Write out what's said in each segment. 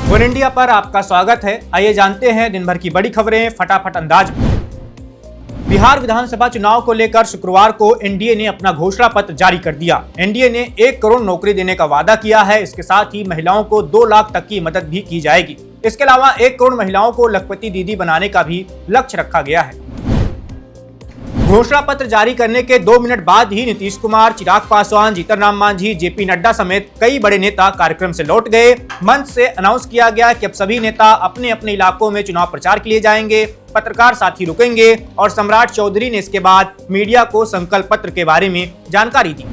One India पर आपका स्वागत है। आइए जानते हैं दिन भर की बड़ी खबरें फटाफट अंदाज में। बिहार विधानसभा चुनाव को लेकर शुक्रवार को एनडीए ने अपना घोषणा पत्र जारी कर दिया। एनडीए ने 1 करोड़ नौकरी देने का वादा किया है। इसके साथ ही महिलाओं को 2 लाख तक की मदद भी की जाएगी। इसके अलावा 1 करोड़ महिलाओं को लखपति दीदी बनाने का भी लक्ष्य रखा गया है। घोषणा पत्र जारी करने के 2 मिनट बाद ही नीतीश कुमार, चिराग पासवान, जीतन राम मांझी, जेपी नड्डा समेत कई बड़े नेता कार्यक्रम से लौट गए। मंच से अनाउंस किया गया कि अब सभी नेता अपने अपने इलाकों में चुनाव प्रचार के लिए जाएंगे। पत्रकार साथी रुकेंगे और सम्राट चौधरी ने इसके बाद मीडिया को संकल्प पत्र के बारे में जानकारी दी।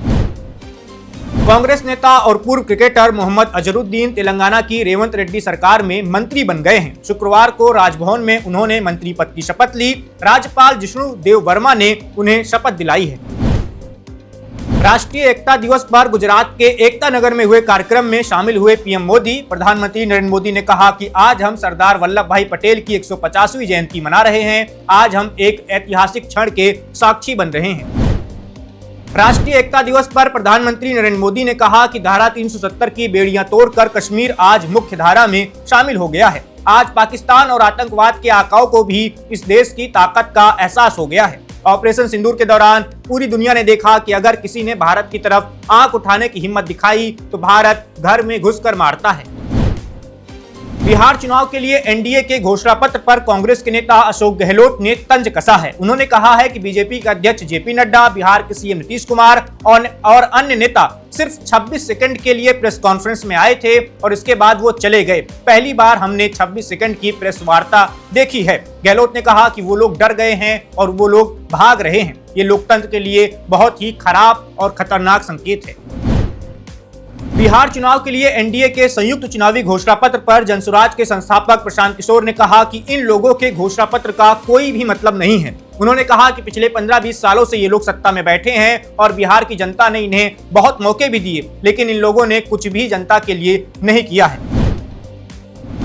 कांग्रेस नेता और पूर्व क्रिकेटर मोहम्मद अजहरुद्दीन तेलंगाना की रेवंत रेड्डी सरकार में मंत्री बन गए हैं। शुक्रवार को राजभवन में उन्होंने मंत्री पद की शपथ ली। राज्यपाल जिष्णु देव वर्मा ने उन्हें शपथ दिलाई है। राष्ट्रीय एकता दिवस पर गुजरात के एकता नगर में हुए कार्यक्रम में शामिल हुए पीएम मोदी। प्रधानमंत्री नरेंद्र मोदी ने कहा कि आज हम सरदार वल्लभ भाई पटेल की 150वीं जयंती मना रहे हैं। आज हम एक ऐतिहासिक क्षण के साक्षी बन रहे हैं। राष्ट्रीय एकता दिवस पर प्रधानमंत्री नरेंद्र मोदी ने कहा कि धारा 370 की बेड़ियां तोड़कर कश्मीर आज मुख्य धारा में शामिल हो गया है। आज पाकिस्तान और आतंकवाद के आकाओं को भी इस देश की ताकत का एहसास हो गया है। ऑपरेशन सिंदूर के दौरान पूरी दुनिया ने देखा कि अगर किसी ने भारत की तरफ आंख उठाने की हिम्मत दिखाई तो भारत घर में घुसकर मारता है। बिहार चुनाव के लिए एनडीए के घोषणा पत्र पर कांग्रेस के नेता अशोक गहलोत ने तंज कसा है। उन्होंने कहा है कि बीजेपी के अध्यक्ष जेपी नड्डा, बिहार के सीएम नीतीश कुमार और अन्य नेता सिर्फ 26 सेकंड के लिए प्रेस कॉन्फ्रेंस में आए थे और इसके बाद वो चले गए। पहली बार हमने 26 सेकंड की प्रेस वार्ता देखी है। गहलोत ने कहा कि वो लोग डर गए हैं और वो लोग भाग रहे हैं। ये लोकतंत्र के लिए बहुत ही खराब और खतरनाक संकेत है। बिहार चुनाव के लिए एनडीए के संयुक्त चुनावी घोषणा पत्र पर जनसुराज के संस्थापक प्रशांत किशोर ने कहा कि इन लोगों के घोषणा पत्र का कोई भी मतलब नहीं है। उन्होंने कहा कि पिछले 15-20 सालों से ये लोग सत्ता में बैठे हैं और बिहार की जनता ने इन्हें बहुत मौके भी दिए, लेकिन इन लोगों ने कुछ भी जनता के लिए नहीं किया है।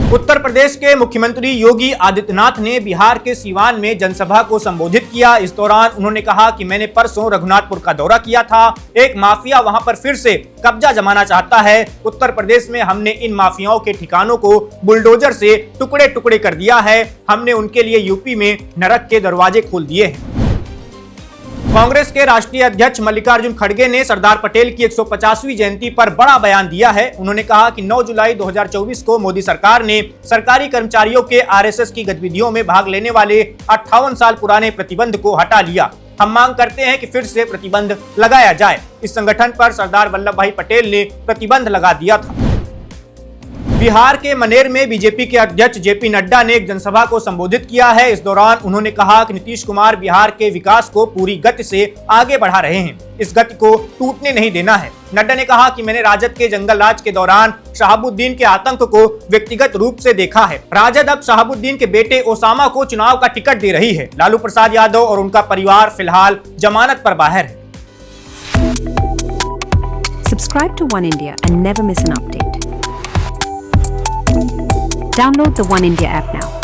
उत्तर प्रदेश के मुख्यमंत्री योगी आदित्यनाथ ने बिहार के सीवान में जनसभा को संबोधित किया। इस दौरान उन्होंने कहा कि मैंने परसों रघुनाथपुर का दौरा किया था। एक माफिया वहां पर फिर से कब्जा जमाना चाहता है। उत्तर प्रदेश में हमने इन माफियाओं के ठिकानों को बुलडोजर से टुकड़े टुकड़े कर दिया है। हमने उनके लिए यूपी में नरक के दरवाजे खोल दिए हैं। कांग्रेस के राष्ट्रीय अध्यक्ष मल्लिकार्जुन खड़गे ने सरदार पटेल की 150वीं जयंती पर बड़ा बयान दिया है। उन्होंने कहा कि 9 जुलाई 2024 को मोदी सरकार ने सरकारी कर्मचारियों के आरएसएस की गतिविधियों में भाग लेने वाले 58 साल पुराने प्रतिबंध को हटा लिया। हम मांग करते हैं कि फिर से प्रतिबंध लगाया जाए। इस संगठन पर सरदार वल्लभ भाई पटेल ने प्रतिबंध लगा दिया था। बिहार के मनेर में बीजेपी के अध्यक्ष जेपी नड्डा ने एक जनसभा को संबोधित किया है। इस दौरान उन्होंने कहा कि नीतीश कुमार बिहार के विकास को पूरी गति से आगे बढ़ा रहे हैं। इस गति को टूटने नहीं देना है। नड्डा ने कहा कि मैंने राजद के जंगल राज के दौरान शहाबुद्दीन के आतंक को व्यक्तिगत रूप से देखा है। राजद अब शहाबुद्दीन के बेटे ओसामा को चुनाव का टिकट दे रही है। लालू प्रसाद यादव और उनका परिवार फिलहाल जमानत पर बाहर है। Subscribe to One India and never miss an update. Download the One India app now.